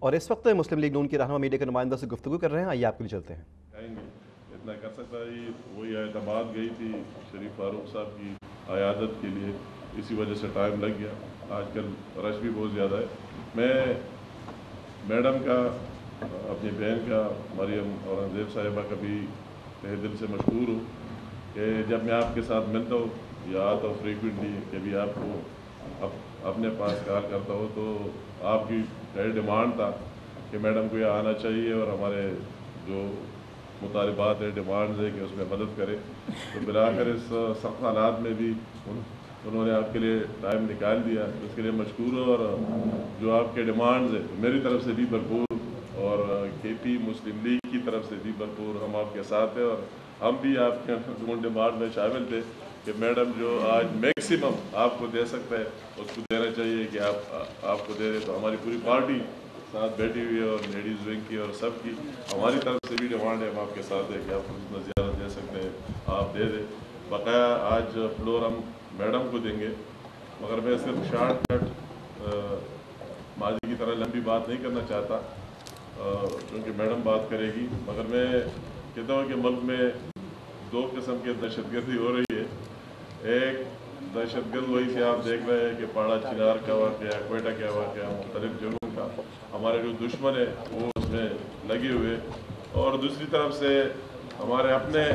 اور اس وقت مسلم لیگ نون کی رہنما میڈیا کے نمائندہ سے گفتگو کر رہے ہیں، آئیے آپ کے لیے چلتے ہیں۔ کہیں گے اتنا کر سکتا ہے، وہی اعتماد گئی تھی شریف فاروق صاحب کی عیادت کے لیے، اسی وجہ سے ٹائم لگ گیا۔ آج کل رش بھی بہت زیادہ ہے۔ میں میڈم کا، اپنی بہن کا، مریم اورنگزیب صاحبہ کا بھی تہہ دل سے مشکور ہوں کہ جب میں آپ کے ساتھ ملتا ہوں یا آتا ہوں فریکوینٹلی، کبھی آپ کو اپنے پاس کال کرتا ہوں، تو آپ کی ڈیمانڈ تھا کہ میڈم کو یہ آنا چاہیے اور ہمارے جو مطالبات ہے، ڈیمانڈز ہے کہ اس میں مدد کرے، تو بلا کر اس سخت حالات میں بھی انہوں نے آپ کے لیے ٹائم نکال دیا، اس کے لیے مشکور ہوں۔ اور جو آپ کے ڈیمانڈز ہیں میری طرف سے بھی بھرپور اور کے پی مسلم لیگ کی طرف سے بھی بھرپور ہم آپ کے ساتھ ہیں، اور ہم بھی آپ کے ان ڈیمانڈ میں شامل تھے کہ میڈم جو آج میکسیمم آپ کو دے سکتا ہے اس کو دینا چاہیے کہ آپ کو دے دے۔ تو ہماری پوری پارٹی ساتھ بیٹھی ہوئی ہے، اور لیڈیز ونگ کی اور سب کی ہماری طرف سے بھی ڈیمانڈ ہے، ہم آپ کے ساتھ ہے کہ آپ کو جتنا زیادہ دے سکتے ہیں آپ دے دیں۔ بقایا آج فلور ہم میڈم کو دیں گے، مگر میں صرف شارٹ کٹ ماضی کی طرح لمبی بات نہیں کرنا چاہتا کیونکہ میڈم بات کرے گی، مگر میں کہتا ہوں کہ ملک میں دو قسم کی دہشت گردی ہو رہی ہے۔ ایک دہشت گرد وہی سے آپ دیکھ رہے ہیں کہ پاڑا چنار کا واقعہ، کوئٹہ کا واقعہ، مختلف جگہوں کا، ہمارے جو دشمن ہیں وہ اس میں لگے ہوئے، اور دوسری طرف سے ہمارے اپنے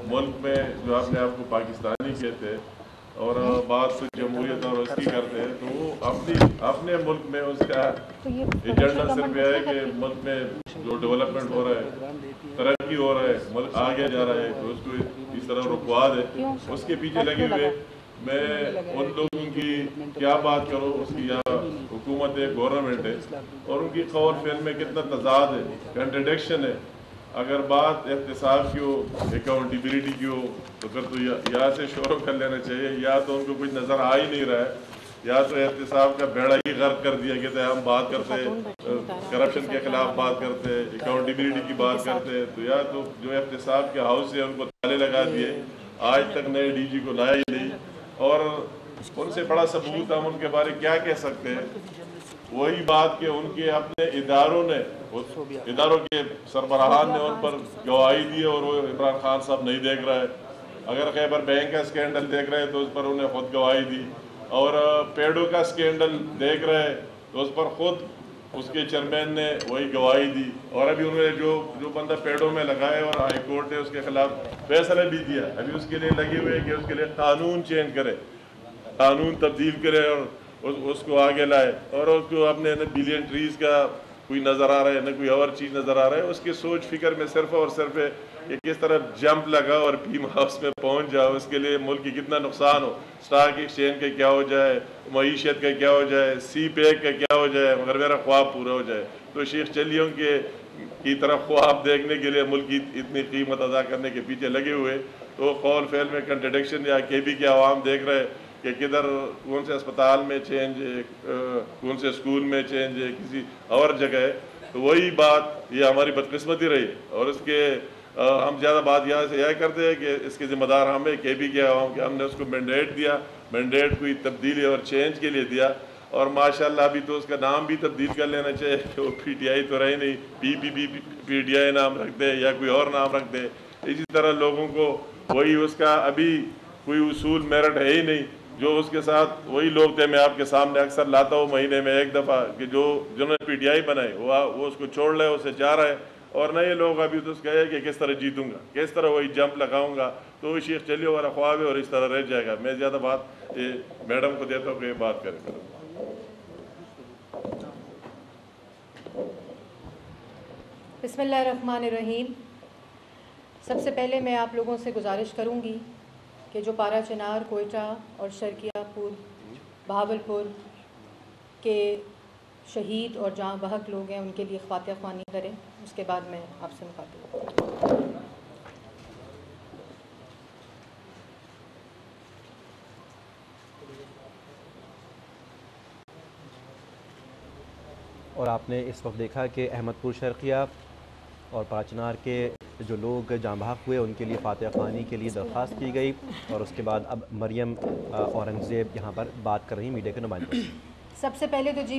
ملک میں جو اپنے آپ کو پاکستانی کہتے ہیں اور بات جمہوریت اور اس کی کرتے ہیں، تو وہ اپنے ملک میں اس کا ایجنڈا صرف یہ ہے کہ ملک میں جو ڈیولپمنٹ ہو رہا ہے، ترقی ہو رہا ہے، ملک آگے جا رہا ہے، تو اس کو اس طرح رکوا دے، اس کے پیچھے لگے ہوئے۔ میں ان لوگوں کی کیا بات کروں، اس کی یا حکومت ہے، گورنمنٹ ہے، اور ان کی قول فعل میں کتنا تضاد ہے، کنٹرڈکشن ہے۔ اگر بات احتساب کی ہو، اکاؤنٹیبلٹی کی ہو، تو پھر تو یہاں سے شروع کر لینا چاہیے۔ یا تو ان کو کچھ نظر آ ہی نہیں رہا ہے، یا تو احتساب کا بیڑا ہی غرق کر دیا کہتے ہیں ہم بات کرتے ہیں کرپشن کے خلاف بات کرتے ہیں، اکاؤنٹیبلٹی کی بات کرتے ہیں، تو یا تو جو احتساب کے ہاؤس سے ان کو تالے لگا دیے، آج تک نئے ڈی جی کو لایا ہی نہیں، اور ان سے بڑا ثبوت ہم ان کے بارے کیا کہہ سکتے ہیں؟ وہی بات کہ ان کے اپنے اداروں کے سربراہان نے ان پر گواہی دی اور وہ عمران خان صاحب نہیں دیکھ رہا ہے۔ اگر خیبر بینک کا سکینڈل دیکھ رہے ہیں تو اس پر انہیں خود گواہی دی، اور پیڈو کا سکینڈل دیکھ رہے ہیں تو اس پر خود اس کے چیئرمین نے وہی گواہی دی، اور ابھی انہوں نے جو بندہ پیڈو میں لگائے اور ہائی کورٹ نے اس کے خلاف فیصلہ بھی دیا، ابھی اس کے لیے لگے ہوئے کہ اس کے لیے قانون چینج کرے، قانون تبدیل کرے اور اس کو آگے لائے، اور اس کو اپنے نہ بلین ٹریز کا کوئی نظر آ رہا ہے نہ کوئی اور چیز نظر آ رہا ہے۔ اس کی سوچ فکر میں صرف اور صرف ہے کہ کس طرح جمپ لگا اور پیم ہاؤس میں پہنچ جاؤ، اس کے لیے ملک کی کتنا نقصان ہو، اسٹاک ایکسچینج کا کیا ہو جائے، معیشت کا کیا ہو جائے، سی پیک کا کیا ہو جائے، مگر میرا خواب پورا ہو جائے۔ تو شیخ چلیوں کی طرف خواب دیکھنے کے لیے ملک کی اتنی قیمت ادا کرنے کے پیچھے لگے ہوئے، تو قول فعل میں کنٹرڈکشن، یا کے بھی کیا عوام دیکھ رہے کہ کدھر کون سے اسپتال میں چینج ہے، کون سے اسکول میں چینج ہے، کسی اور جگہ ہے۔ تو وہی بات یہ ہماری بدقسمتی رہی، اور اس کے ہم زیادہ بات یہاں سے یہ کرتے ہیں کہ اس کے ذمہ دار ہم ہیں، کے بھی کیا عوام کہ ہم نے اس کو مینڈیٹ دیا، مینڈیٹ کوئی تبدیلی اور چینج کے لیے دیا، اور ماشاءاللہ ابھی تو اس کا نام بھی تبدیل کر لینا چاہیے کہ وہ پی ٹی آئی تو رہی نہیں، پی ٹی آئی نام رکھ دے یا کوئی اور نام رکھ دے۔ اسی طرح لوگوں کو وہی اس کا ابھی کوئی اصول میرٹ ہے ہی نہیں، جو اس کے ساتھ وہی لوگ تھے، میں آپ کے سامنے اکثر لاتا ہوں مہینے میں ایک دفعہ کہ جنہوں نے پی ٹی آئی بنائی وہ اس کو چھوڑ لے، اسے جا رہا ہے، اور نئے لوگ ابھی تو اس کہے کہ کس طرح جیتوں گا، کس طرح وہی جمپ لگاؤں گا، تو وہ شیخ چلیوں والا خواب ہے اور اس طرح رہ جائے گا۔ میں زیادہ بات میڈم کو دیتا ہوں کہ یہ بات کریں۔ بسم اللہ الرحمن الرحیم۔ سب سے پہلے میں آپ لوگوں سے گزارش کروں گی کہ جو پارا چنار، کوئٹہ اور شرقیہ پور، بہاولپور کے شہید اور جاں بحق لوگ ہیں، ان کے لیے فاتحہ خوانی کریں، اس کے بعد میں آپ سے مخاطب ہوں۔ اور آپ نے اس وقت دیکھا کہ احمد پور شرقیہ اور پاچنار کے جو لوگ جاں بحق ہوئے ان کے لیے فاتحہ خوانی کے لیے درخواست کی گئی، اور اس کے بعد اب مریم اورنگزیب یہاں پر بات کر رہی ہیں میڈیا کے نمائندوں سے۔ سب سے پہلے تو جی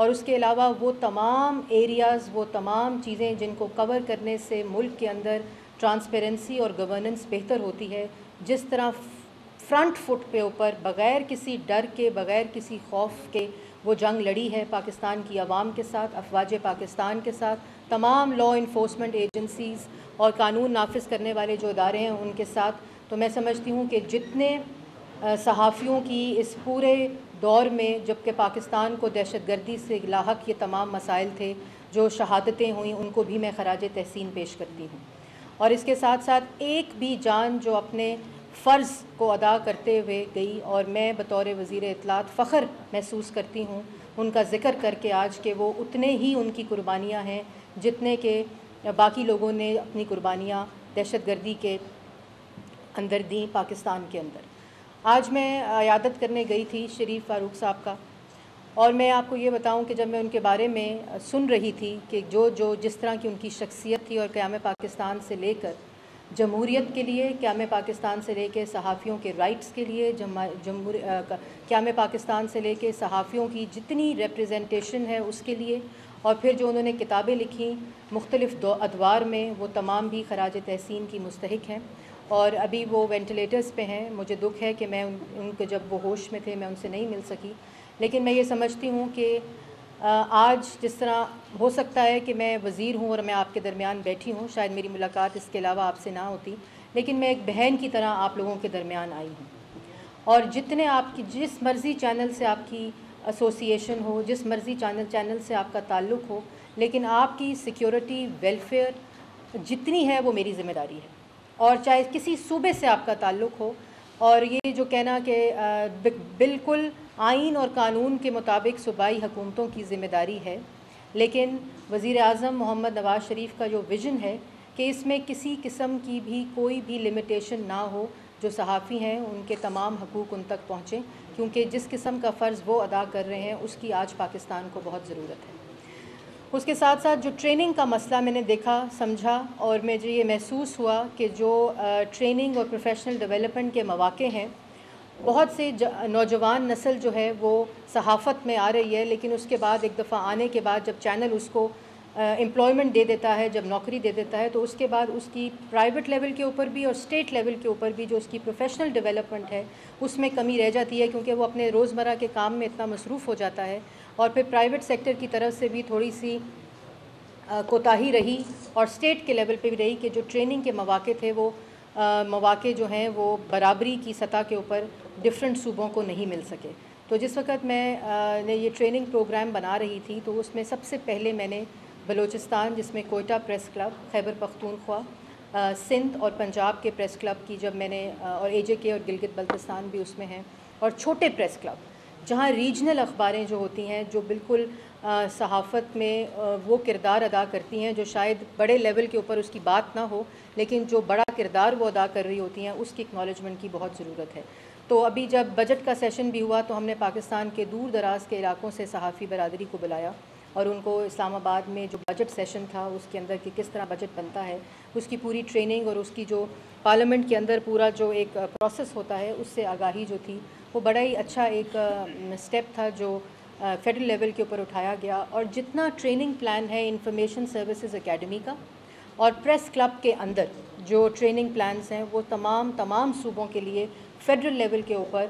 اور اس کے علاوہ وہ تمام ایریاز، وہ تمام چیزیں جن کو کور کرنے سے ملک کے اندر ٹرانسپیرنسی اور گورننس بہتر ہوتی ہے، جس طرح فرنٹ فٹ پہ اوپر بغیر کسی ڈر کے، بغیر کسی خوف کے وہ جنگ لڑی ہے پاکستان کی عوام کے ساتھ، افواج پاکستان کے ساتھ، تمام لا انفورسمنٹ ایجنسیز اور قانون نافذ کرنے والے جو ادارے ہیں ان کے ساتھ. تو میں سمجھتی ہوں کہ جتنے صحافیوں کی اس پورے دور میں، جب کہ پاکستان کو دہشت گردی سے لاحق یہ تمام مسائل تھے، جو شہادتیں ہوئیں، ان کو بھی میں خراج تحسین پیش کرتی ہوں. اور اس کے ساتھ ساتھ ایک بھی جان جو اپنے فرض کو ادا کرتے ہوئے گئی، اور میں بطور وزیر اطلاعات فخر محسوس کرتی ہوں ان کا ذکر کر کے آج، کہ وہ اتنے ہی ان کی قربانیاں ہیں جتنے کہ باقی لوگوں نے اپنی قربانیاں دہشت گردی کے اندر دیں پاکستان کے اندر. آج میں عیادت کرنے گئی تھی شریف فاروق صاحب کا، اور میں آپ کو یہ بتاؤں کہ جب میں ان کے بارے میں سن رہی تھی کہ جس طرح کی ان کی شخصیت تھی، اور قیام پاکستان سے لے کر جمہوریت کے لیے، قیام پاکستان سے لے کے صحافیوں کے رائٹس کے لیے، قیام پاکستان سے لے کے صحافیوں کی جتنی ریپریزنٹیشن ہے اس کے لیے، اور پھر جو انہوں نے کتابیں لکھیں مختلف ادوار میں، وہ تمام بھی خراج تحسین کی مستحق ہیں. اور ابھی وہ وینٹیلیٹرز پہ ہیں. مجھے دکھ ہے کہ میں ان کو جب وہ ہوش میں تھے میں ان سے نہیں مل سکی، لیکن میں یہ سمجھتی ہوں کہ آج جس طرح ہو سکتا ہے کہ میں وزیر ہوں اور میں آپ کے درمیان بیٹھی ہوں، شاید میری ملاقات اس کے علاوہ آپ سے نہ ہوتی، لیکن میں ایک بہن کی طرح آپ لوگوں کے درمیان آئی ہوں. اور جتنے آپ کی جس مرضی چینل سے آپ کی ایسوسیشن ہو، جس مرضی چینل سے آپ کا تعلق ہو، لیکن آپ کی سیکیورٹی، ویلفیئر جتنی ہے وہ میری ذمہ داری ہے. اور چاہے کسی صوبے سے آپ کا تعلق ہو، اور یہ جو کہنا کہ بالکل آئین اور قانون کے مطابق صوبائی حکومتوں کی ذمہ داری ہے، لیکن وزیر اعظم محمد نواز شریف کا جو ویژن ہے کہ اس میں کسی قسم کی بھی کوئی بھی لمیٹیشن نہ ہو، جو صحافی ہیں ان کے تمام حقوق ان تک پہنچیں، کیونکہ جس قسم کا فرض وہ ادا کر رہے ہیں اس کی آج پاکستان کو بہت ضرورت ہے. اس کے ساتھ ساتھ جو ٹریننگ کا مسئلہ میں نے دیکھا، سمجھا، اور مجھے یہ محسوس ہوا کہ جو ٹریننگ اور پروفیشنل ڈیولپمنٹ کے مواقع ہیں، بہت سے نوجوان نسل جو ہے وہ صحافت میں آ رہی ہے، لیکن اس کے بعد ایک دفعہ آنے کے بعد جب چینل اس کو امپلائمنٹ دے دیتا ہے، جب نوکری دے دیتا ہے، تو اس کے بعد اس کی پرائیویٹ لیول کے اوپر بھی اور اسٹیٹ لیول کے اوپر بھی جو اس کی پروفیشنل ڈیولپمنٹ ہے اس میں کمی رہ جاتی ہے، کیونکہ وہ اپنے روزمرہ کے کام میں اتنا مصروف ہو جاتا ہے. اور پھر پرائیویٹ سیکٹر کی طرف سے بھی تھوڑی سی کوتاہی رہی، اور اسٹیٹ کے لیول پہ بھی رہی، کہ جو ٹریننگ کے مواقع تھے وہ مواقع جو ہیں وہ برابری کی سطح کے اوپر ڈفرینٹ صوبوں کو نہیں مل سکے. تو جس وقت میں یہ ٹریننگ پروگرام بنا رہی تھی، تو اس میں سب سے پہلے میں نے بلوچستان، جس میں کوئٹہ پریس کلب، خیبر پختونخوا، سندھ اور پنجاب کے پریس کلب کی جب میں نے، اور اے جے کے اور گلگت بلتستان بھی اس میں ہیں، اور چھوٹے پریس کلب جہاں ریجنل اخباریں جو ہوتی ہیں، جو بالکل صحافت میں وہ کردار ادا کرتی ہیں جو شاید بڑے لیول کے اوپر اس کی بات نہ ہو، لیکن جو بڑا کردار وہ ادا کر رہی ہوتی ہیں، اس کی اکنالجمنٹ کی بہت ضرورت ہے. تو ابھی جب بجٹ کا سیشن بھی ہوا تو ہم نے پاکستان کے دور دراز کے علاقوں سے صحافی برادری کو بلایا، اور ان کو اسلام آباد میں جو بجٹ سیشن تھا اس کے اندر کہ کس طرح بجٹ بنتا ہے، اس کی پوری ٹریننگ، اور اس کی جو پارلیمنٹ کے اندر پورا جو ایک پروسیس ہوتا ہے اس سے آگاہی جو تھی، وہ بڑا ہی اچھا ایک سٹیپ تھا جو فیڈرل لیول کے اوپر اٹھایا گیا. اور جتنا ٹریننگ پلان ہے انفارمیشن سروسز اکیڈمی کا اور پریس کلب کے اندر جو ٹریننگ پلانز ہیں، وہ تمام صوبوں کے لیے فیڈرل لیول کے اوپر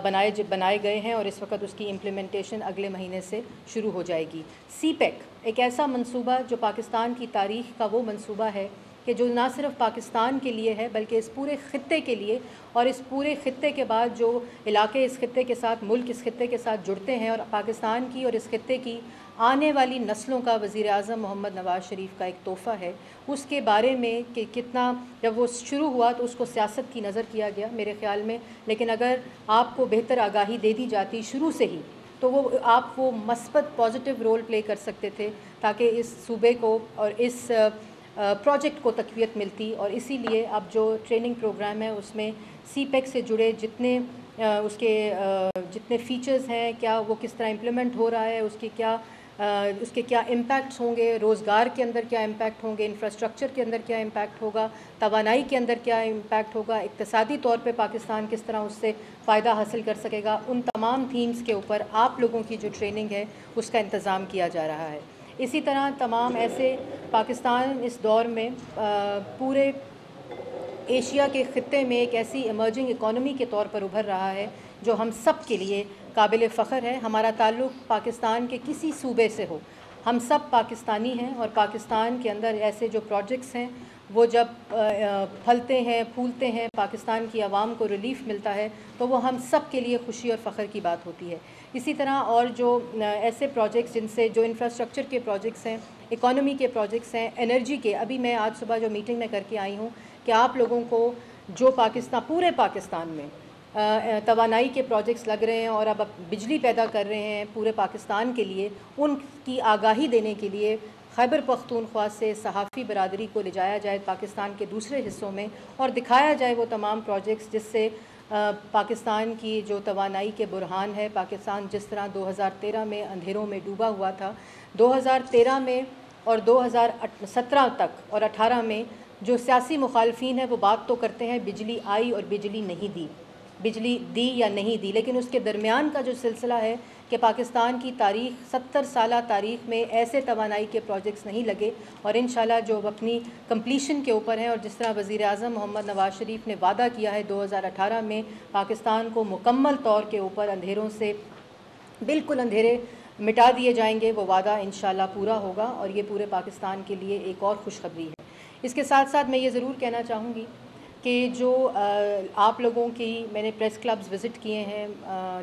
بنائے گئے ہیں، اور اس وقت اس کی امپلیمنٹیشن اگلے مہینے سے شروع ہو جائے گی. سی پیک ایک ایسا منصوبہ جو پاکستان کی تاریخ کا وہ منصوبہ ہے کہ جو نہ صرف پاکستان کے لیے ہے بلکہ اس پورے خطے کے لیے، اور اس پورے خطے کے بعد جو علاقے اس خطے کے ساتھ، ملک اس خطے کے ساتھ جڑتے ہیں، اور پاکستان کی اور اس خطے کی آنے والی نسلوں کا وزیر اعظم محمد نواز شریف کا ایک تحفہ ہے. اس کے بارے میں کہ کتنا جب وہ شروع ہوا تو اس کو سیاست کی نظر کیا گیا میرے خیال میں، لیکن اگر آپ کو بہتر آگاہی دے دی جاتی شروع سے ہی تو آپ وہ مثبت پازیٹیو رول پلے کر سکتے تھے، تاکہ اس صوبے کو اور اس پروجیکٹ کو تقویت ملتی. اور اسی لیے اب جو ٹریننگ پروگرام ہے اس میں سی پیک سے جڑے جتنے اس کے جتنے فیچرز ہیں، کیا وہ کس طرح امپلیمنٹ ہو رہا ہے، اس کی کیا اس کے کیا امپیکٹس ہوں گے، روزگار کے اندر کیا امپیکٹ ہوں گے، انفراسٹرکچر کے اندر کیا امپیکٹ ہوگا، توانائی کے اندر کیا امپیکٹ ہوگا، اقتصادی طور پہ پاکستان کس طرح اس سے فائدہ حاصل کر سکے گا، ان تمام تھیمز کے اوپر آپ لوگوں کی جو ٹریننگ ہے اس کا انتظام کیا جا رہا ہے۔ اسی طرح تمام ایسے پاکستان اس دور میں پورے ایشیا کے خطے میں ایک ایسی ایمرجنگ اکانومی کے طور پر ابھر رہا ہے جو ہم سب کے لیے قابل فخر ہے۔ ہمارا تعلق پاکستان کے کسی صوبے سے ہو، ہم سب پاکستانی ہیں، اور پاکستان کے اندر ایسے جو پروجیکٹس ہیں وہ جب پھلتے ہیں پھولتے ہیں، پاکستان کی عوام کو ریلیف ملتا ہے تو وہ ہم سب کے لیے خوشی اور فخر کی بات ہوتی ہے۔ اسی طرح اور جو ایسے پروجیکٹس جن سے جو انفراسٹرکچر کے پروجیکٹس ہیں، اکانومی کے پروجیکٹس ہیں، انرجی کے، ابھی میں آج صبح جو میٹنگ میں کر کے آئی ہوں کہ آپ لوگوں کو جو پورے پاکستان میں توانائی کے پروجیکٹس لگ رہے ہیں اور اب بجلی پیدا کر رہے ہیں پورے پاکستان کے لیے، ان کی آگاہی دینے کے لیے خیبر پختونخوا سے صحافی برادری کو لے جایا جائے پاکستان کے دوسرے حصوں میں اور دکھایا جائے وہ تمام پروجیکٹس جس سے پاکستان کی جو توانائی کے برہان ہے، پاکستان جس طرح 2013 میں اندھیروں میں ڈوبا ہوا تھا، 2013 میں اور 2017 تک اور 18 میں جو سیاسی مخالفین ہیں وہ بات تو کرتے ہیں بجلی آئی اور بجلی نہیں دی، بجلی دی یا نہیں دی، لیکن اس کے درمیان کا جو سلسلہ ہے کہ پاکستان کی تاریخ 70 سالہ تاریخ میں ایسے توانائی کے پروجیکٹس نہیں لگے، اور انشاءاللہ جو اپنی کمپلیشن کے اوپر ہیں، اور جس طرح وزیر اعظم محمد نواز شریف نے وعدہ کیا ہے 2018 میں پاکستان کو مکمل طور کے اوپر اندھیروں سے بالکل اندھیرے مٹا دیے جائیں گے، وہ وعدہ انشاءاللہ پورا ہوگا، اور یہ پورے پاکستان کے لیے ایک اور خوشخبری ہے۔ اس کے ساتھ ساتھ میں یہ ضرور کہنا چاہوں گی کہ جو آپ لوگوں کی میں نے پریس کلبز وزٹ کیے ہیں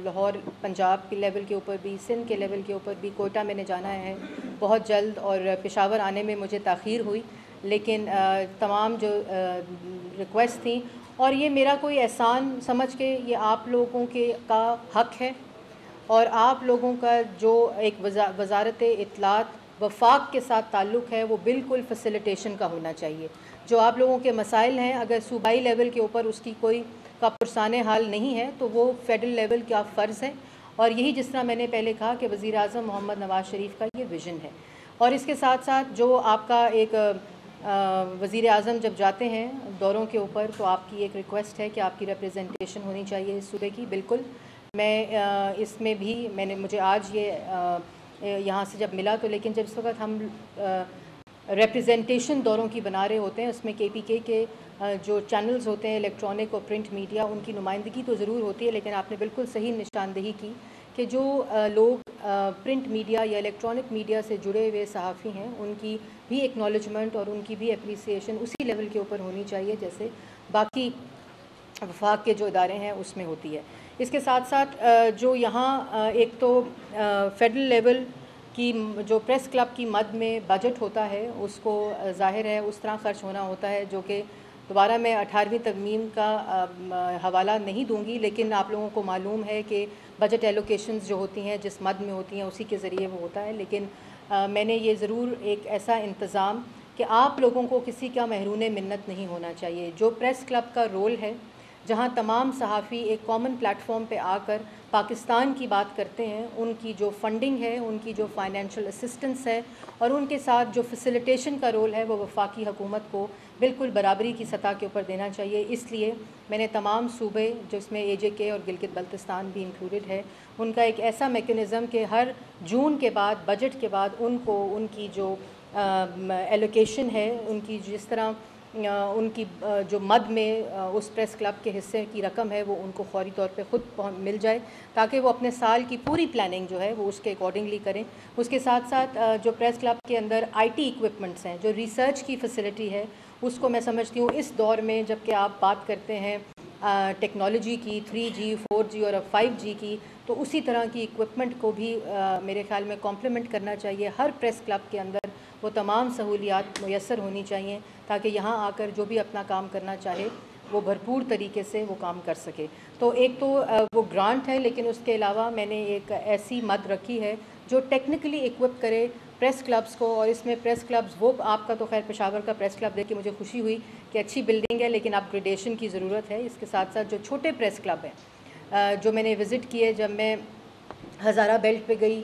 لاہور پنجاب کے لیول کے اوپر بھی، سندھ کے لیول کے اوپر بھی، کوئٹہ میں نے جانا ہے بہت جلد، اور پشاور آنے میں مجھے تاخیر ہوئی، لیکن تمام جو ریکویسٹ تھیں، اور یہ میرا کوئی احسان سمجھ کے یہ آپ لوگوں کے کا حق ہے، اور آپ لوگوں کا جو ایک وزارت اطلاعات وفاق کے ساتھ تعلق ہے وہ بالکل فیسیلیٹیشن کا ہونا چاہیے۔ جو آپ لوگوں کے مسائل ہیں اگر صوبائی لیول کے اوپر اس کی کوئی کا پرسان حال نہیں ہے تو وہ فیڈرل لیول کا فرض ہے، اور یہی جس طرح میں نے پہلے کہا کہ وزیر اعظم محمد نواز شریف کا یہ ویژن ہے۔ اور اس کے ساتھ ساتھ جو آپ کا ایک وزیر اعظم جب جاتے ہیں دوروں کے اوپر تو آپ کی ایک ریکویسٹ ہے کہ آپ کی ریپریزنٹیشن ہونی چاہیے اس صوبے کی، بالکل میں اس میں بھی مجھے آج یہ یہاں سے جب ملا تو، لیکن جب اس وقت ہم ریپریزنٹیشن دوروں کی بنا رہے ہوتے ہیں اس میں KPK کے جو چینلز ہوتے ہیں الیکٹرانک اور پرنٹ میڈیا ان کی نمائندگی تو ضرور ہوتی ہے، لیکن آپ نے بالکل صحیح نشاندہی کی کہ جو لوگ پرنٹ میڈیا یا الیکٹرانک میڈیا سے جڑے ہوئے صحافی ہیں ان کی بھی ایکنالجمنٹ اور ان کی بھی اپریسیشن اسی لیول کے اوپر ہونی چاہیے جیسے باقی وفاق کے جو ادارے ہیں اس میں ہوتی ہے۔ اس کے ساتھ ساتھ جو یہاں ایک تو فیڈرل لیول کی جو پریس کلب کی مد میں بجٹ ہوتا ہے اس کو ظاہر ہے اس طرح خرچ ہونا ہوتا ہے جو کہ دوبارہ میں 18ویں ترمیم کا حوالہ نہیں دوں گی، لیکن آپ لوگوں کو معلوم ہے کہ بجٹ ایلوکیشنز جو ہوتی ہیں جس مد میں ہوتی ہیں اسی کے ذریعے وہ ہوتا ہے، لیکن میں نے یہ ضرور ایک ایسا انتظام کہ آپ لوگوں کو کسی کا محرون منت نہیں ہونا چاہیے۔ جو پریس کلب کا رول ہے جہاں تمام صحافی ایک کامن پلیٹ فارم پہ آ کر پاکستان کی بات کرتے ہیں، ان کی جو فنڈنگ ہے، ان کی جو فائنینشیل اسسٹنس ہے اور ان کے ساتھ جو فیسیلیٹیشن کا رول ہے وہ وفاقی حکومت کو بالکل برابری کی سطح کے اوپر دینا چاہیے۔ اس لیے میں نے تمام صوبے جس میں AJK اور گلگت بلتستان بھی انکلوڈڈ ہے ان کا ایک ایسا میکنزم کہ ہر جون کے بعد بجٹ کے بعد ان کو ان کی جو ایلوکیشن ہے، ان کی جس طرح ان کی جو مد میں اس پریس کلب کے حصے کی رقم ہے وہ ان کو فوری طور پہ خود مل جائے تاکہ وہ اپنے سال کی پوری پلاننگ جو ہے وہ اس کے اکارڈنگلی کریں۔ اس کے ساتھ ساتھ جو پریس کلب کے اندر IT ایکوپمنٹس ہیں، جو ریسرچ کی فیسلٹی ہے اس کو میں سمجھتی ہوں اس دور میں جب کہ آپ بات کرتے ہیں ٹیکنالوجی کی 3G 4G اور اب 5G کی، تو اسی طرح کی ایکوپمنٹ کو بھی میرے خیال میں کمپلیمنٹ کرنا چاہیے۔ ہر پریس کلب کے اندر وہ تمام سہولیات میسر ہونی چاہیے تاکہ یہاں آ کر جو بھی اپنا کام کرنا چاہے وہ بھرپور طریقے سے وہ کام کر سکے۔ تو ایک تو وہ گرانٹ ہے، لیکن اس کے علاوہ میں نے ایک ایسی مد رکھی ہے جو ٹیکنیکلی ایکوپ کرے پریس کلبز کو، اور اس میں پریس کلبز وہ آپ کا تو خیر پشاور کا پریس کلب دیکھ کے مجھے خوشی ہوئی کہ اچھی بلڈنگ ہے لیکن اپ گریڈیشن کی ضرورت ہے۔ اس کے ساتھ ساتھ جو چھوٹے پریس کلب ہیں جو میں نے وزٹ کیے، جب میں ہزارہ بیلٹ پہ گئی،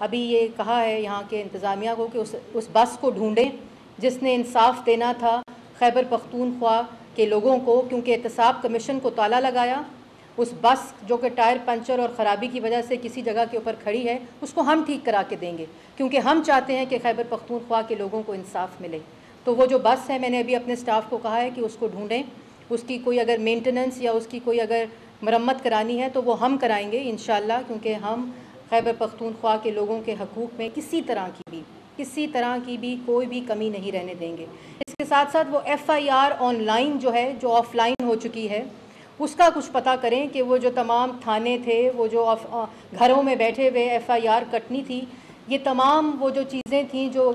ابھی یہ کہا ہے یہاں کے انتظامیہ کو کہ اس بس کو ڈھونڈیں جس نے انصاف دینا تھا خیبر پختونخوا کے لوگوں کو، کیونکہ احتساب کمیشن کو تالا لگایا۔ اس بس جو کہ ٹائر پنچر اور خرابی کی وجہ سے کسی جگہ کے اوپر کھڑی ہے، اس کو ہم ٹھیک کرا کے دیں گے، کیونکہ ہم چاہتے ہیں کہ خیبر پختونخوا کے لوگوں کو انصاف ملے۔ تو وہ جو بس ہے، میں نے ابھی اپنے سٹاف کو کہا ہے کہ اس کو ڈھونڈیں، اس کی کوئی اگر مینٹیننس یا اس کی کوئی اگر مرمت کرانی ہے تو وہ ہم کرائیں گے انشاءاللہ، کیونکہ ہم خیبر پختونخوا کے لوگوں کے حقوق میں کسی طرح کی بھی کوئی بھی کمی نہیں رہنے دیں گے۔ اس کے ساتھ ساتھ وہ FIR آن لائن جو ہے، جو آف لائن ہو چکی ہے، اس کا کچھ پتہ کریں کہ وہ جو تمام تھانے تھے، وہ جو گھروں میں بیٹھے ہوئے FIR کٹنی تھی، یہ تمام وہ جو چیزیں تھیں جو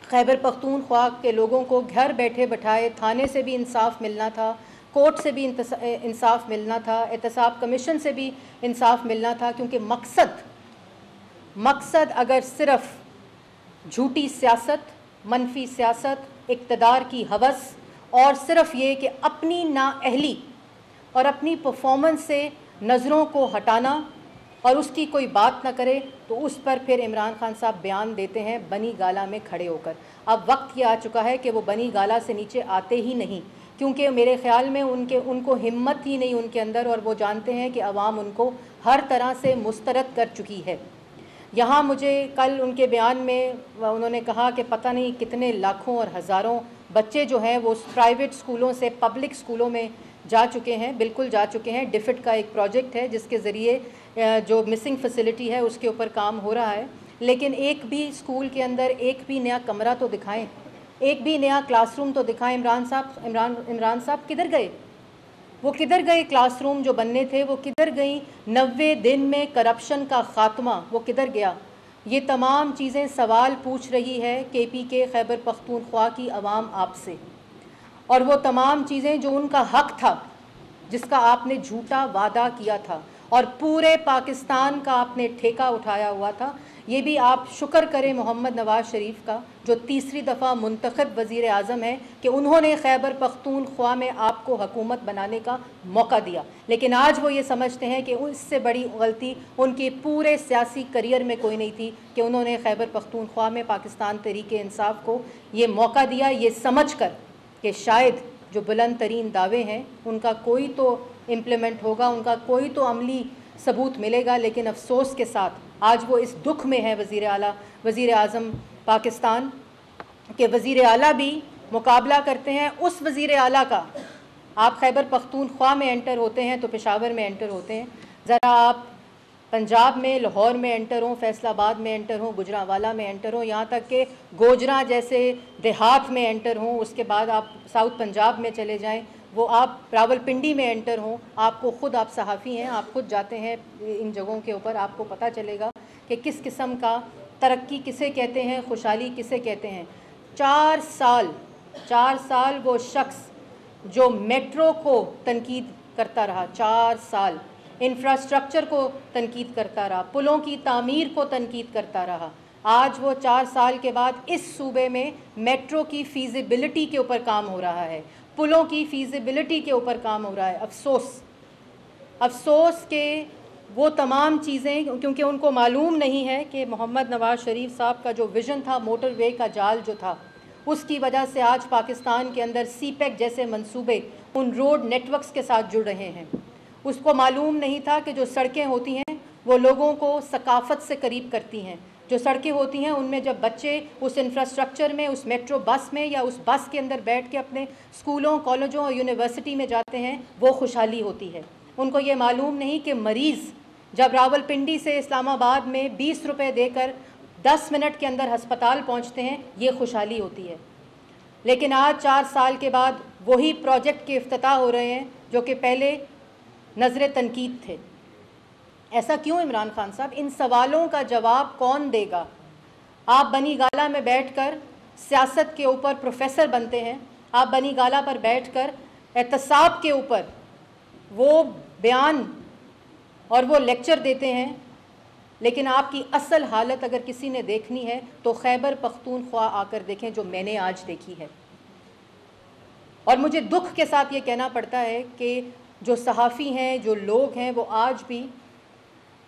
خیبر پختونخوا کے لوگوں کو گھر بیٹھے بٹھائے تھانے سے بھی انصاف ملنا تھا، کورٹ سے بھی انصاف ملنا تھا، احتساب کمیشن سے بھی انصاف ملنا تھا، کیونکہ مقصد اگر صرف جھوٹی سیاست، منفی سیاست، اقتدار کی ہوس اور صرف یہ کہ اپنی نااہلی اور اپنی پرفارمنس سے نظروں کو ہٹانا اور اس کی کوئی بات نہ کرے، تو اس پر پھر عمران خان صاحب بیان دیتے ہیں بنی گالا میں کھڑے ہو کر۔ اب وقت یہ آ چکا ہے کہ وہ بنی گالا سے نیچے آتے ہی نہیں، کیونکہ میرے خیال میں ان کو ہمت ہی نہیں ان کے اندر، اور وہ جانتے ہیں کہ عوام ان کو ہر طرح سے مسترد کر چکی ہے۔ یہاں مجھے کل ان کے بیان میں انہوں نے کہا کہ پتہ نہیں کتنے لاکھوں اور ہزاروں بچے جو ہیں وہ پرائیویٹ سکولوں سے پبلک سکولوں میں جا چکے ہیں، بالکل جا چکے ہیں۔ ڈیفٹ کا ایک پروجیکٹ ہے جس کے ذریعے جو مسنگ فیسلٹی ہے اس کے اوپر کام ہو رہا ہے، لیکن ایک بھی اسکول کے اندر ایک بھی نیا کمرہ تو دکھائیں، ایک بھی نیا کلاس روم تو دکھائیں۔ عمران صاحب کدھر گئے؟ وہ کدھر گئے؟ کلاس روم جو بننے تھے وہ کدھر گئیں؟ 90 دن میں کرپشن کا خاتمہ وہ کدھر گیا؟ یہ تمام چیزیں سوال پوچھ رہی ہے KPK خیبر پختونخوا کی عوام آپ سے، اور وہ تمام چیزیں جو ان کا حق تھا، جس کا آپ نے جھوٹا وعدہ کیا تھا اور پورے پاکستان کا آپ نے ٹھیکہ اٹھایا ہوا تھا، یہ بھی آپ شکر کریں محمد نواز شریف کا، جو تیسری دفعہ منتخب وزیر اعظم ہیں، کہ انہوں نے خیبر پختونخوا میں آپ کو حکومت بنانے کا موقع دیا۔ لیکن آج وہ یہ سمجھتے ہیں کہ اس سے بڑی غلطی ان کے پورے سیاسی کریئر میں کوئی نہیں تھی کہ انہوں نے خیبر پختونخوا میں پاکستان تحریک انصاف کو یہ موقع دیا، یہ سمجھ کر کہ شاید جو بلند ترین دعوے ہیں ان کا کوئی تو امپلیمنٹ ہوگا، ان کا کوئی تو عملی ثبوت ملے گا۔ لیکن افسوس کے ساتھ آج وہ اس دکھ میں ہے وزیر اعظم پاکستان کہ وزیر اعلیٰ بھی مقابلہ کرتے ہیں اس وزیر اعلیٰ کا۔ آپ خیبر پختونخوا میں انٹر ہوتے ہیں تو پشاور میں انٹر ہوتے ہیں، ذرا آپ پنجاب میں، لاہور میں انٹر ہوں، فیصل آباد میں انٹر ہوں، گجرانوالہ میں انٹر ہوں، یہاں تک کہ گوجرا جیسے دیہات میں انٹر ہوں، اس کے بعد آپ ساؤتھ پنجاب میں چلے جائیں، وہ آپ راول پنڈی میں انٹر ہوں، آپ کو خود، آپ صحافی ہیں، آپ خود جاتے ہیں ان جگہوں کے اوپر، آپ کو پتہ چلے گا کہ کس قسم کا ترقی کسے کہتے ہیں، خوشحالی کسے کہتے ہیں۔ 4 سال وہ شخص جو میٹرو کو تنقید کرتا رہا، 4 سال انفراسٹرکچر کو تنقید کرتا رہا، پلوں کی تعمیر کو تنقید کرتا رہا، آج وہ 4 سال کے بعد اس صوبے میں میٹرو کی فیزیبلٹی کے اوپر کام ہو رہا ہے، پلوں کی فیزیبلٹی کے اوپر کام ہو رہا ہے۔ افسوس کہ وہ تمام چیزیں، کیونکہ ان کو معلوم نہیں ہے کہ محمد نواز شریف صاحب کا جو ویژن تھا، موٹر وے کا جال جو تھا، اس کی وجہ سے آج پاکستان کے اندر CPEC جیسے منصوبے ان روڈ نیٹ ورکس کے ساتھ جڑ رہے ہیں۔ اس کو معلوم نہیں تھا کہ جو سڑکیں ہوتی ہیں وہ لوگوں کو ثقافت سے قریب کرتی ہیں، جو سڑکیں ہوتی ہیں ان میں جب بچے اس انفراسٹرکچر میں، اس میٹرو بس میں یا اس بس کے اندر بیٹھ کے اپنے اسکولوں، کالجوں اور یونیورسٹی میں جاتے ہیں، وہ خوشحالی ہوتی ہے۔ ان کو یہ معلوم نہیں کہ مریض جب راول پنڈی سے اسلام آباد میں 20 روپے دے کر 10 منٹ کے اندر ہسپتال پہنچتے ہیں، یہ خوشحالی ہوتی ہے۔ لیکن آج 4 سال کے بعد وہی پروجیکٹ کے افتتاح ہو رہے ہیں جو کہ پہلے نظر تنقید تھے۔ ایسا کیوں عمران خان صاحب؟ ان سوالوں کا جواب کون دے گا؟ آپ بنی گالا میں بیٹھ کر سیاست کے اوپر پروفیسر بنتے ہیں، آپ بنی گالا پر بیٹھ کر احتساب کے اوپر وہ بیان اور وہ لیکچر دیتے ہیں، لیکن آپ کی اصل حالت اگر کسی نے دیکھنی ہے تو خیبر پختونخوا آ کر دیکھیں جو میں نے آج دیکھی ہے۔ اور مجھے دکھ کے ساتھ یہ کہنا پڑتا ہے کہ جو صحافی ہیں، جو لوگ ہیں، وہ آج بھی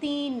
3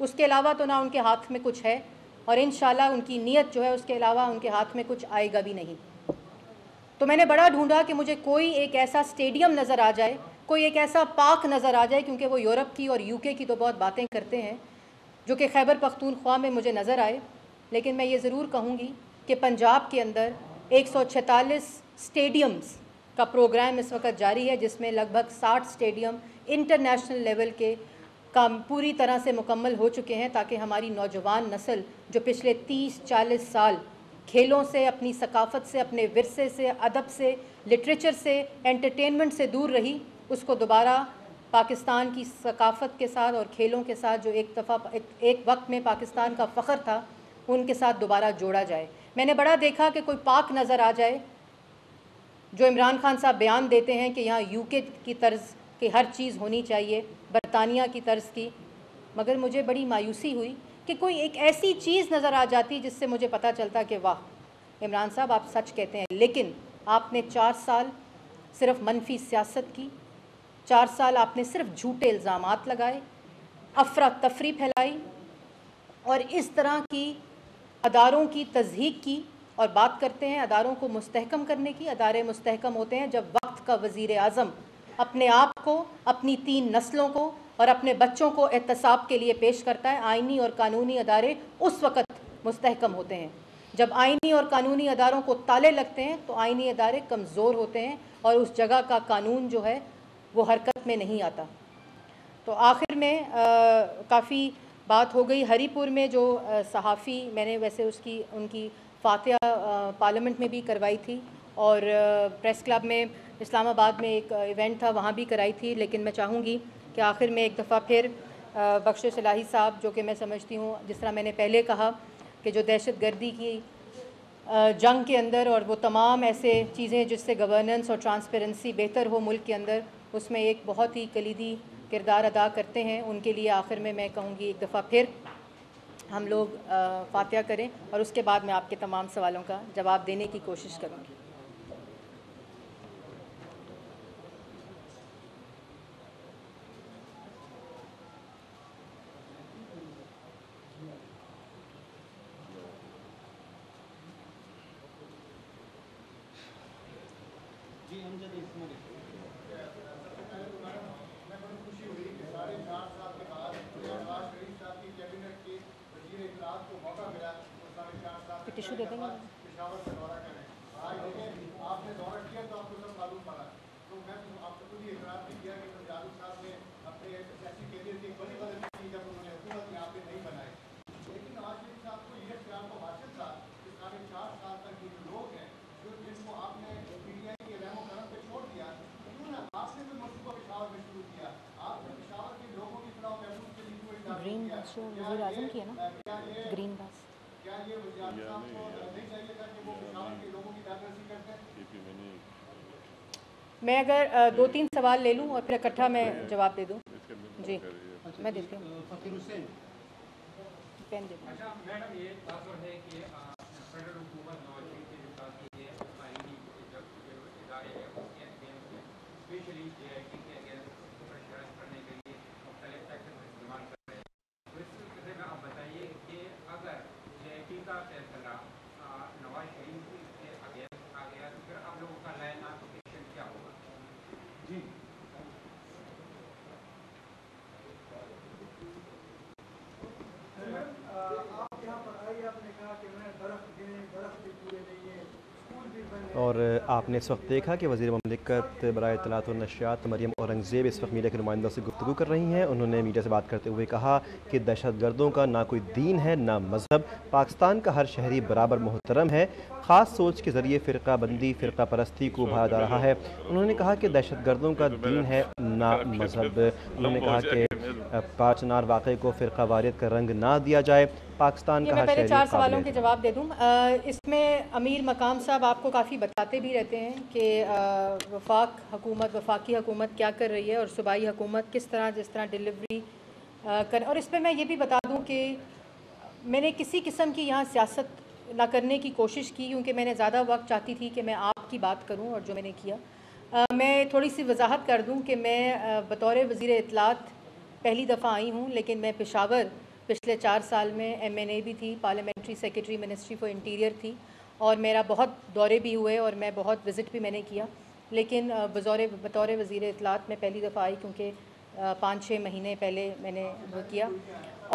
اس کے علاوہ تو نہ ان کے ہاتھ میں کچھ ہے، اور انشاءاللہ ان کی نیت جو ہے اس کے علاوہ ان کے ہاتھ میں کچھ آئے گا بھی نہیں۔ تو میں نے بڑا ڈھونڈا کہ مجھے کوئی ایک ایسا اسٹیڈیم نظر آ جائے، کوئی ایک ایسا پارک نظر آ جائے، کیونکہ وہ یورپ کی اور UK کی تو بہت باتیں کرتے ہیں، جو کہ خیبر پختونخوا میں مجھے نظر آئے۔ لیکن میں یہ ضرور کہوں گی کہ پنجاب کے اندر 146 اسٹیڈیمز کا پروگرام اس وقت جاری ہے، جس میں لگ بھگ 60 اسٹیڈیم انٹرنیشنل لیول کے کام پوری طرح سے مکمل ہو چکے ہیں، تاکہ ہماری نوجوان نسل جو پچھلے 30-40 سال کھیلوں سے، اپنی ثقافت سے، اپنے ورثے سے، ادب سے، لٹریچر سے، انٹرٹینمنٹ سے دور رہی، اس کو دوبارہ پاکستان کی ثقافت کے ساتھ اور کھیلوں کے ساتھ جو ایک وقت میں پاکستان کا فخر تھا، ان کے ساتھ دوبارہ جوڑا جائے۔ میں نے بڑا دیکھا کہ کوئی پارک نظر آ جائے، جو عمران خان صاحب بیان دیتے ہیں کہ یہاں UK کی طرز کی ہر چیز ہونی چاہیے، برطانیہ کی طرز کی، مگر مجھے بڑی مایوسی ہوئی کہ کوئی ایک ایسی چیز نظر آ جاتی جس سے مجھے پتہ چلتا کہ واہ عمران صاحب آپ سچ کہتے ہیں۔ لیکن آپ نے 4 سال صرف منفی سیاست کی، 4 سال آپ نے صرف جھوٹے الزامات لگائے، افراتفری پھیلائی، اور اس طرح کی اداروں کی تضحیک کی، اور بات کرتے ہیں اداروں کو مستحکم کرنے کی۔ ادارے مستحکم ہوتے ہیں جب وقت کا وزیر اعظم اپنے آپ کو، اپنی 3 نسلوں کو اور اپنے بچوں کو احتساب کے لیے پیش کرتا ہے۔ آئینی اور قانونی ادارے اس وقت مستحکم ہوتے ہیں جب آئینی اور قانونی اداروں کو تالے لگتے ہیں، تو آئینی ادارے کمزور ہوتے ہیں اور اس جگہ کا قانون جو ہے وہ حرکت میں نہیں آتا۔ تو آخر میں کافی بات ہو گئی۔ ہری پور میں جو صحافی، میں نے ویسے ان کی فاتحہ پارلیمنٹ میں بھی کروائی تھی، اور پریس کلب میں اسلام آباد میں ایک ایونٹ تھا، وہاں بھی کرائی تھی، لیکن میں چاہوں گی کہ آخر میں ایک دفعہ پھر بخش صلاحی صاحب، جو کہ میں سمجھتی ہوں جس طرح میں نے پہلے کہا کہ جو دہشت گردی کی جنگ کے اندر اور وہ تمام ایسے چیزیں جس سے گورننس اور ٹرانسپیرنسی بہتر ہو ملک کے اندر، اس میں ایک بہت ہی کلیدی کردار ادا کرتے ہیں، ان کے لیے آخر میں کہوں گی ایک دفعہ پھر ہم لوگ فاتحہ کریں، اور اس کے بعد میں آپ کے تمام سوالوں کا جواب دینے کی کوشش کروں گی۔ ٹشو دے دیں گے۔ آپ نے دورہ کیا تو آپ کو سب معلوم پڑا، تو میں آپ کو خود ہی اعتراف بھی کیا کہ پنجاب صاحب نے اپنے سیاسی کیریئر کی بڑی غلطی کی جب انہوں نے حکومت یہاں پہ نہیں بنائی، لیکن آج بھی صاحب کو یہ خیال کو حاصل تھا کہ 4.5 سال تک یہ جو لوگ ہیں جن کو آپ نے PTI کے رحم و کرم پہ چھوڑ دیا، کیوں نہ آپ نے کوئی منصوبہ پشاور میں شروع کیا؟ آپ نے پشاور کے لوگوں کی فلاح و بہبود کے لیے کوئی گرین بس جو وزیر اعظم کی ہے نا، گرین بس، کیا یہ وزیر اعظم صاحب کو نہیں چاہیے تھا کہ وہ پشاور کے لوگوں کی جانرسی کرتے ہیں؟ میں اگر 2-3 سوال لے لوں اور پھر اکٹھا میں جواب دے دوں۔ جی میں دیتی ہوں، فقیر حسین پین دے دوں۔ اچھا میڈم، یہ تاثر ہے کہ فیڈرل حکومت نواز شریف کے جو ساتھ یہ آئینی ادارے ہیں اس کے اگینسٹ اسپیشلی JIT کے اگینسٹ پریشرائز کرنے کے لیے مختلف ٹیکٹکس استعمال کر رہے ہیں، تو اس سلسلے میں آپ بتائیے کہ اگر JIT کا فیصلہ نواز شریف کے اگینسٹ آ گیا تو پھر آپ لوگوں کا لائن آف ایکشن کیا ہوگا؟ جی آپ یہاں پر آئیے، آپ نے کہا کہ میں درخت بھی پورے نہیں ہیں، اسکول بھی بند ہیں، اور آپ نے اس وقت دیکھا کہ وزیر مملکت برائے اطلاعات و نشریات مریم اورنگزیب اس وقت میڈیا کے نمائندوں سے گفتگو کر رہی ہیں۔ انہوں نے میڈیا سے بات کرتے ہوئے کہا کہ دہشت گردوں کا نہ کوئی دین ہے نہ مذہب، پاکستان کا ہر شہری برابر محترم ہے، خاص سوچ کے ذریعے فرقہ بندی، فرقہ پرستی کو ابھارا جا رہا ہے۔ انہوں نے کہا کہ دہشت گردوں کا دین ہے نہ مذہب۔ انہوں نے کہا کہ پارچنار واقعے کو فرقہ واریت کا رنگ نہ دیا جائے، پاکستان کا ہر شہری قابل۔ میں پہلے 4 سوالوں کے جواب دے دوں۔ اس میں امیر مقام صاحب آپ کو کافی بتاتے بھی رہتے ہیں کہ وفاقی حکومت کیا کر رہی ہے اور صوبائی حکومت کس طرح جس طرح ڈیلیوری کر، اور اس پہ میں یہ بھی بتا دوں کہ میں نے کسی قسم کی یہاں سیاست نہ کرنے کی کوشش کی، کیونکہ میں نے زیادہ وقت چاہتی تھی کہ میں آپ کی بات کروں، اور جو میں نے کیا میں تھوڑی سی وضاحت کر دوں کہ میں بطور وزیر اطلاعات پہلی دفعہ آئی ہوں، لیکن میں پچھلے 4 سال میں MNA بھی تھی, parliamentary secretary ministry for interior تھی, اور میرا بہت دورے بھی ہوئے اور میں بہت وزٹ بھی میں نے کیا. لیکن بطور وزیر اطلاعات میں پہلی دفعہ آئی, کیونکہ 5-6 مہینے پہلے میں نے وہ کیا,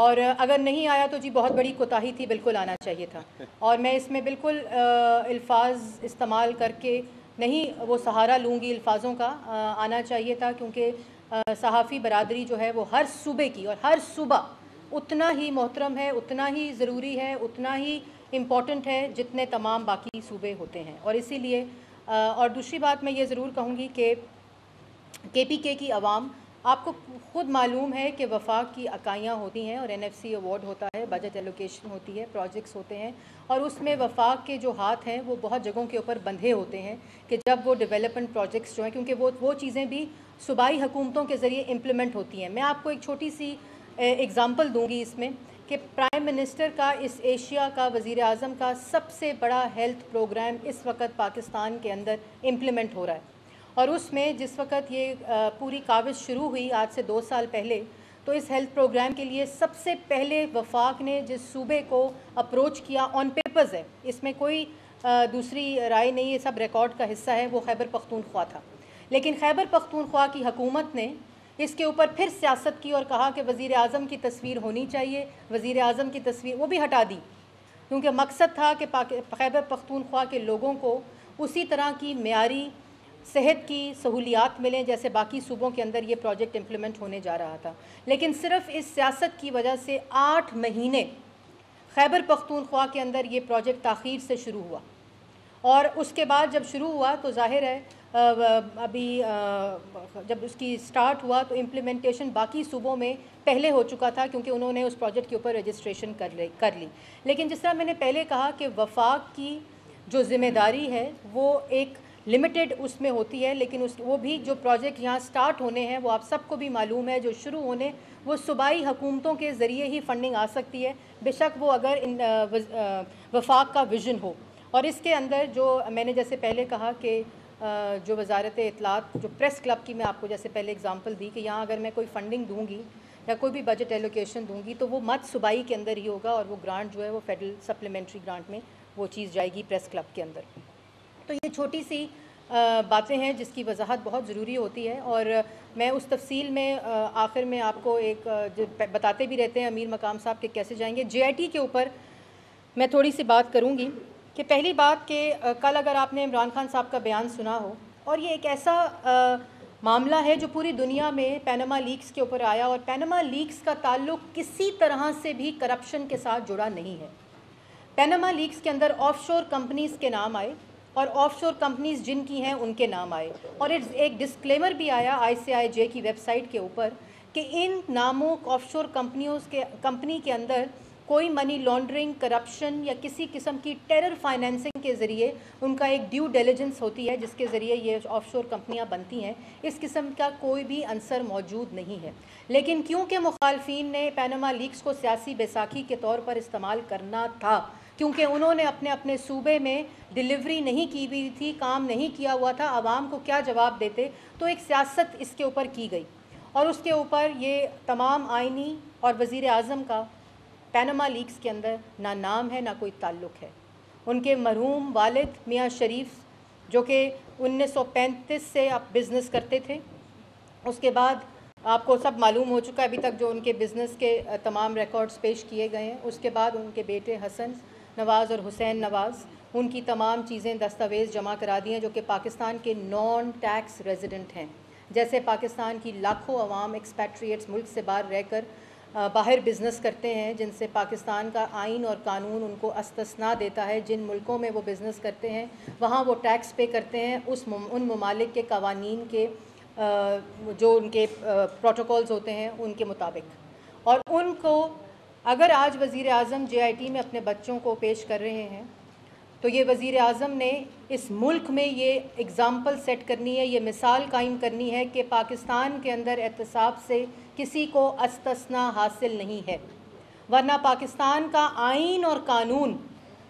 اور اگر نہیں آیا تو جی بہت بڑی کوتاہی تھی, بالکل آنا چاہیے تھا. اور میں اس میں بالکل الفاظ استعمال کر کے نہیں وہ سہارا لوں گی الفاظوں کا, آنا چاہیے تھا, کیونکہ صحافی برادری جو ہے وہ ہر صوبے کی, اور ہر صوبہ اتنا ہی محترم ہے, اتنا ہی ضروری ہے, اتنا ہی امپورٹنٹ ہے جتنے تمام باقی صوبے ہوتے ہیں. اور اسی لیے اور دوسری بات میں یہ ضرور کہوں گی کہ KPK کی عوام, آپ کو خود معلوم ہے کہ وفاق کی اکائیاں ہوتی ہیں اور NFC ایوارڈ ہوتا ہے, بجٹ ایلوکیشن ہوتی ہے, پروجیکٹس ہوتے ہیں, اور اس میں وفاق کے جو ہاتھ ہیں وہ بہت جگہوں کے اوپر بندھے ہوتے ہیں کہ جب وہ ڈیولپمنٹ پروجیکٹس جو ہیں, کیونکہ وہ چیزیں بھی صوبائی حکومتوں کے ذریعے امپلیمنٹ ہوتی ہیں. میں آپ کو ایک چھوٹی سی اگزامپل دوں گی اس میں, کہ پرائم منسٹر کا اس ایشیا کا وزیر اعظم کا سب سے بڑا ہیلتھ پروگرام اس وقت پاکستان کے اندر امپلیمنٹ ہو رہا ہے. اور اس میں جس وقت یہ پوری کاوش شروع ہوئی آج سے 2 سال پہلے, تو اس ہیلتھ پروگرام کے لیے سب سے پہلے وفاق نے جس صوبے کو اپروچ کیا, آن پیپرز ہے, اس میں کوئی دوسری رائے نہیں, یہ سب ریکارڈ کا حصہ ہے, وہ خیبر پختونخوا تھا. لیکن خیبر پختونخوا کی حکومت نے اس کے اوپر پھر سیاست کی اور کہا کہ وزیر اعظم کی تصویر ہونی چاہیے, وزیر اعظم کی تصویر وہ بھی ہٹا دی, کیونکہ مقصد تھا کہ خیبر پختونخوا کے لوگوں کو اسی طرح کی معیاری صحت کی سہولیات ملیں جیسے باقی صوبوں کے اندر یہ پروجیکٹ امپلیمنٹ ہونے جا رہا تھا. لیکن صرف اس سیاست کی وجہ سے 8 مہینے خیبر پختونخوا کے اندر یہ پروجیکٹ تاخیر سے شروع ہوا, اور اس کے بعد جب شروع ہوا تو ظاہر ہے ابھی جب اس کی سٹارٹ ہوا تو امپلیمنٹیشن باقی صوبوں میں پہلے ہو چکا تھا, کیونکہ انہوں نے اس پروجیکٹ کے اوپر رجسٹریشن کر لی. لیکن جس طرح میں نے پہلے کہا کہ وفاق کی جو ذمہ داری ہے وہ ایک لمیٹڈ اس میں ہوتی ہے, لیکن وہ بھی جو پروجیکٹ یہاں سٹارٹ ہونے ہیں وہ آپ سب کو بھی معلوم ہے, جو شروع ہونے وہ صوبائی حکومتوں کے ذریعے ہی فنڈنگ آ سکتی ہے, بے شک وہ اگر وفاق کا ویژن ہو. اور اس کے اندر جو میں نے جیسے پہلے کہا کہ جو وزارت اطلاعات جو پریس کلب کی میں آپ کو جیسے پہلے اگزامپل دی کہ یہاں اگر میں کوئی فنڈنگ دوں گی یا کوئی بھی بجٹ ایلوکیشن دوں گی تو وہ مت صوبائی کے اندر ہی ہوگا, اور وہ گرانٹ جو ہے وہ فیڈرل سپلیمنٹری گرانٹ میں وہ چیز جائے گی پریس کلب کے اندر. تو یہ چھوٹی سی باتیں ہیں جس کی وضاحت بہت ضروری ہوتی ہے, اور میں اس تفصیل میں آخر میں آپ کو ایک بتاتے بھی رہتے ہیں امیر مقام صاحب کہ کیسے جائیں گے. JIT کے اوپر میں تھوڑی سی بات کروں گی کہ پہلی بات کہ کل اگر آپ نے عمران خان صاحب کا بیان سنا ہو, اور یہ ایک ایسا معاملہ ہے جو پوری دنیا میں پینما لیکس کے اوپر آیا, اور پینما لیکس کا تعلق کسی طرح سے بھی کرپشن کے ساتھ جڑا نہیں ہے. پینما لیکس کے اندر آف شور کمپنیز کے نام آئے, اور آف شور کمپنیز جن کی ہیں ان کے نام آئے, اور ایک ڈسکلیمر بھی آیا ICIJ کی ویب سائٹ کے اوپر کہ ان ناموں آف شور کمپنی کے اندر کوئی منی لانڈرنگ, کرپشن یا کسی قسم کی ٹیرر فائنینسنگ کے ذریعے ان کا ایک ڈیو ڈیلیجنس ہوتی ہے جس کے ذریعے یہ آف شور کمپنیاں بنتی ہیں, اس قسم کا کوئی بھی عنصر موجود نہیں ہے. لیکن کیونکہ مخالفین نے پینما لیکس کو سیاسی بیساکھی کے طور پر استعمال کرنا تھا, کیونکہ انہوں نے اپنے صوبے میں ڈیلیوری نہیں کی ہوئی تھی, کام نہیں کیا ہوا تھا, عوام کو کیا جواب دیتے, تو ایک سیاست اس کے اوپر کی گئی, اور اس کے اوپر یہ تمام آئینی اور وزیر اعظم کا پینما لیکس کے اندر نہ نام ہے نہ کوئی تعلق ہے. ان کے مرحوم والد میاں شریف جو کہ 1935 سے آپ بزنس کرتے تھے, اس کے بعد آپ کو سب معلوم ہو چکا ہے ابھی تک جو ان کے بزنس کے تمام ریکارڈز پیش کیے گئے ہیں. اس کے بعد ان کے بیٹے حسن نواز اور حسین نواز ان کی تمام چیزیں دستاویز جمع کرا دی ہیں جو کہ پاکستان کے نان ٹیکس ریزیڈنٹ ہیں. جیسے پاکستان کی لاکھوں عوام ایکسپیٹریٹس ملک سے باہر رہ کر باہر بزنس کرتے ہیں, جن سے پاکستان کا آئین اور قانون ان کو استثناء دیتا ہے. جن ملکوں میں وہ بزنس کرتے ہیں وہاں وہ ٹیکس پے کرتے ہیں ان ممالک کے قوانین کے جو ان کے پروٹوکولز ہوتے ہیں ان کے مطابق. اور ان کو اگر آج وزیر اعظم JIT میں اپنے بچوں کو پیش کر رہے ہیں تو یہ وزیر اعظم نے اس ملک میں یہ اگزامپل سیٹ کرنی ہے, یہ مثال قائم کرنی ہے کہ پاکستان کے اندر احتساب سے کسی کو استثناء حاصل نہیں ہے, ورنہ پاکستان کا آئین اور قانون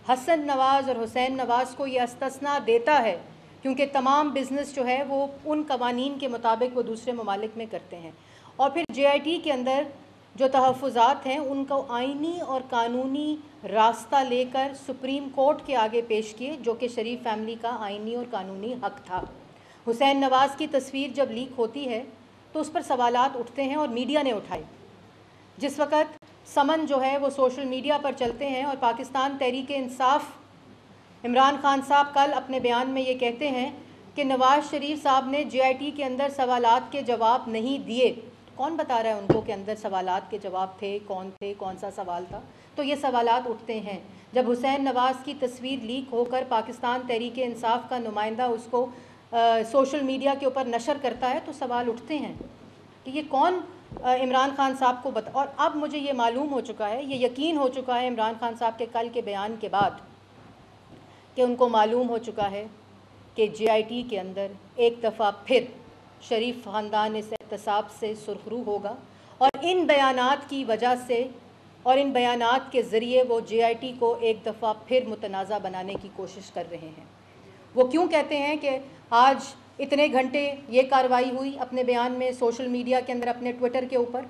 حسن نواز اور حسین نواز کو یہ استثناء دیتا ہے, کیونکہ تمام بزنس جو ہے وہ ان قوانین کے مطابق وہ دوسرے ممالک میں کرتے ہیں. اور پھر JIT کے اندر جو تحفظات ہیں ان کو آئینی اور قانونی راستہ لے کر سپریم کورٹ کے آگے پیش کیے، جو کہ شریف فیملی کا آئینی اور قانونی حق تھا۔ حسین نواز کی تصویر جب لیک ہوتی ہے تو اس پر سوالات اٹھتے ہیں اور میڈیا نے اٹھائے۔ جس وقت سمن جو ہے وہ سوشل میڈیا پر چلتے ہیں اور پاکستان تحریک انصاف عمران خان صاحب کل اپنے بیان میں یہ کہتے ہیں کہ نواز شریف صاحب نے جے آئی ٹی کے اندر سوالات کے جواب نہیں دیے۔ کون بتا رہا ہے ان کو کہ اندر سوالات کے جواب تھے، کون سا سوال تھا؟ تو یہ سوالات اٹھتے ہیں۔ جب حسین نواز کی تصویر لیک ہو کر پاکستان تحریک انصاف کا نمائندہ اس کو سوشل میڈیا کے اوپر نشر کرتا ہے تو سوال اٹھتے ہیں کہ یہ کون عمران خان صاحب کو بتا۔ اور اب مجھے یہ معلوم ہو چکا ہے، یہ یقین ہو چکا ہے عمران خان صاحب کے کل کے بیان کے بعد کہ ان کو معلوم ہو چکا ہے کہ جے آئی ٹی کے اندر ایک دفعہ پھر شریف خاندان اس احتساب سے سرخرو ہوگا، اور ان بیانات کی وجہ سے اور ان بیانات کے ذریعے وہ جے آئی ٹی کو ایک دفعہ پھر متنازع بنانے کی کوشش کر رہے ہیں۔ وہ کیوں کہتے ہیں کہ آج اتنے گھنٹے یہ کارروائی ہوئی اپنے بیان میں سوشل میڈیا کے اندر اپنے ٹویٹر کے اوپر؟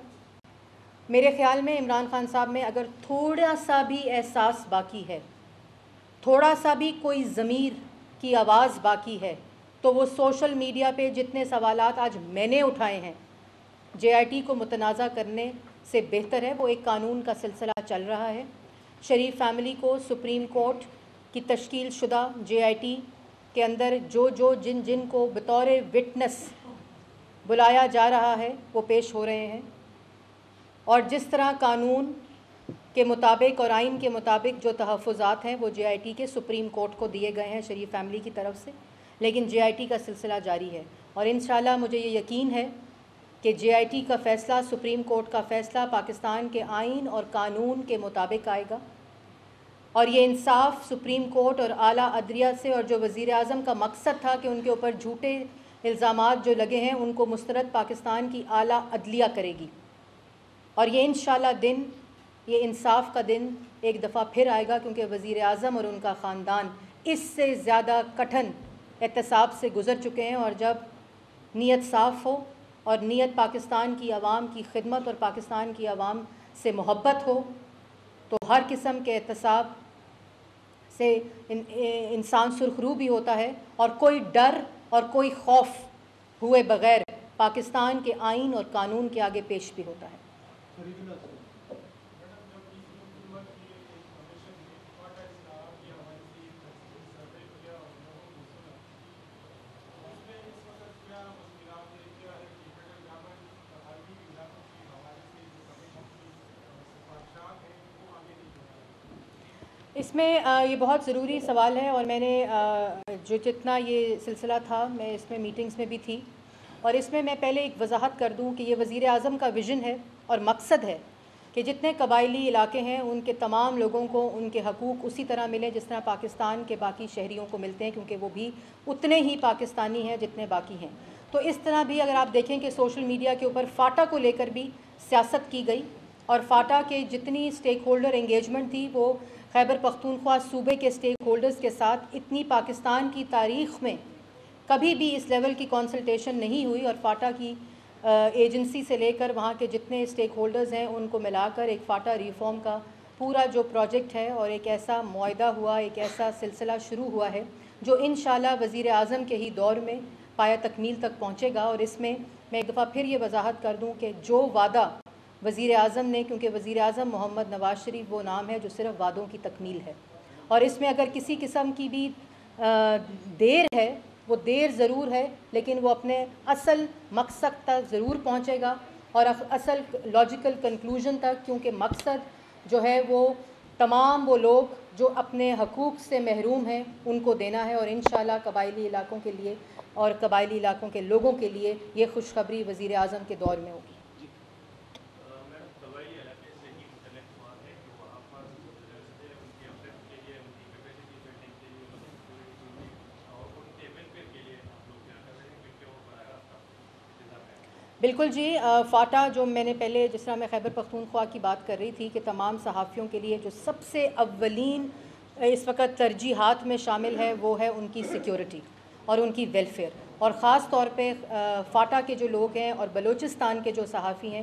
میرے خیال میں عمران خان صاحب میں اگر تھوڑا سا بھی احساس باقی ہے، تھوڑا سا بھی کوئی ضمیر کی آواز باقی ہے، تو وہ سوشل میڈیا پہ جتنے سوالات آج میں نے اٹھائے ہیں جے آئی ٹی کو متنازع کرنے سے بہتر ہے وہ ایک قانون کا سلسلہ چل رہا ہے۔ شریف فیملی کو سپریم کورٹ کی تشکیل شدہ جے آئی ٹی کے اندر جن کو بطور وٹنس بلایا جا رہا ہے وہ پیش ہو رہے ہیں، اور جس طرح قانون کے مطابق اور آئین کے مطابق جو تحفظات ہیں وہ جے آئی ٹی کے سپریم کورٹ کو دیے گئے ہیں شریف فیملی کی طرف سے، لیکن جے آئی ٹی کا سلسلہ جاری ہے، اور انشاءاللہ مجھے یہ یقین ہے کہ جے آئی ٹی کا فیصلہ، سپریم کورٹ کا فیصلہ پاکستان کے آئین اور قانون کے مطابق آئے گا، اور یہ انصاف سپریم کورٹ اور اعلیٰ عدلیہ سے، اور جو وزیر اعظم کا مقصد تھا کہ ان کے اوپر جھوٹے الزامات جو لگے ہیں ان کو مسترد پاکستان کی اعلیٰ عدلیہ کرے گی، اور یہ انشاءاللہ دن، یہ انصاف کا دن ایک دفعہ پھر آئے گا، کیونکہ وزیر اعظم اور ان کا خاندان اس سے زیادہ کٹھن احتساب سے گزر چکے ہیں، اور جب نیت صاف ہو اور نیت پاکستان کی عوام کی خدمت اور پاکستان کی عوام سے محبت ہو تو ہر قسم کے احتساب سے انسان سرخرو بھی ہوتا ہے، اور کوئی ڈر اور کوئی خوف ہوئے بغیر پاکستان کے آئین اور قانون کے آگے پیش بھی ہوتا ہے۔ اس میں یہ بہت ضروری سوال ہے، اور میں نے جتنا یہ سلسلہ تھا میں اس میں میٹنگز میں بھی تھی، اور اس میں پہلے ایک وضاحت کر دوں کہ یہ وزیر اعظم کا ویژن ہے اور مقصد ہے کہ جتنے قبائلی علاقے ہیں ان کے تمام لوگوں کو ان کے حقوق اسی طرح ملیں جس طرح پاکستان کے باقی شہریوں کو ملتے ہیں، کیونکہ وہ بھی اتنے ہی پاکستانی ہیں جتنے باقی ہیں۔ تو اس طرح بھی اگر آپ دیکھیں کہ سوشل میڈیا کے اوپر فاٹا کو لے کر بھی سیاست کی گئی، اور فاٹا کے جتنی سٹیک ہولڈر انگیجمنٹ تھی وہ خیبر پختونخوا صوبے کے سٹیک ہولڈرز کے ساتھ اتنی پاکستان کی تاریخ میں کبھی بھی اس لیول کی کنسلٹیشن نہیں ہوئی، اور فاٹا کی ایجنسی سے لے کر وہاں کے جتنے سٹیک ہولڈرز ہیں ان کو ملا کر ایک فاٹا ریفارم کا پورا جو پروجیکٹ ہے اور ایک ایسا معاہدہ ہوا، ایک ایسا سلسلہ شروع ہوا ہے جو انشاءاللہ وزیر اعظم کے ہی دور میں پایہ تکمیل تک پہنچے گا۔ اور اس میں ایک دفعہ پھر یہ وضاحت کر دوں کہ جو وعدہ وزیر اعظم نے، کیونکہ وزیر اعظم محمد نواز شریف وہ نام ہے جو صرف وعدوں کی تکمیل ہے، اور اس میں اگر کسی قسم کی بھی دیر ہے وہ دیر ضرور ہے، لیکن وہ اپنے اصل مقصد تک ضرور پہنچے گا، اور اصل لاجیکل کنکلوژن تک، کیونکہ مقصد جو ہے وہ تمام وہ لوگ جو اپنے حقوق سے محروم ہیں ان کو دینا ہے، اور انشاءاللہ قبائلی علاقوں کے لیے اور قبائلی علاقوں کے لوگوں کے لیے یہ خوشخبری وزیر اعظم کے دور میں ہوگی۔ بالکل جی، فاٹا جو میں نے پہلے جس طرح میں خیبر پختونخوا کی بات کر رہی تھی کہ تمام صحافیوں کے لیے جو سب سے اولین اس وقت ترجیحات میں شامل ہے وہ ہے ان کی سیکیورٹی اور ان کی ویلفیئر، اور خاص طور پہ فاٹا کے جو لوگ ہیں اور بلوچستان کے جو صحافی ہیں